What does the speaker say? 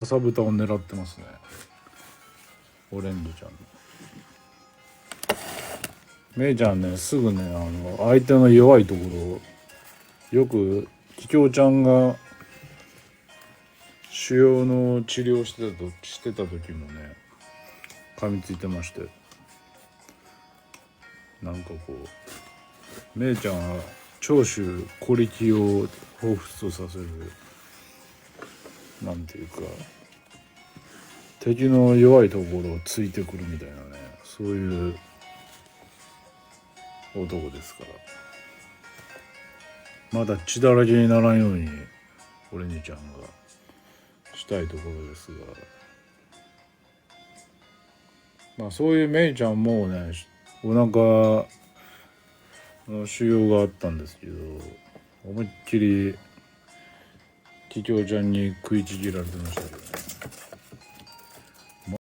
かさぶたを狙ってますね、オレンジちゃん。めいちゃんね、すぐね、相手の弱いところよくキキョウちゃんが腫瘍の治療してた時もね、噛みついてまして、なんかこうめいちゃんは長州小力を彷彿とさせる、なんていうか敵の弱いところをついてくるみたいなね、そういう男ですから、まだ血だらけにならんようにオレンジちゃんがしたいところですが、まあそういうメイちゃんもね、お腹の腫瘍があったんですけど、思いっきりキキョウちゃんに食いちぎられてましたけどね。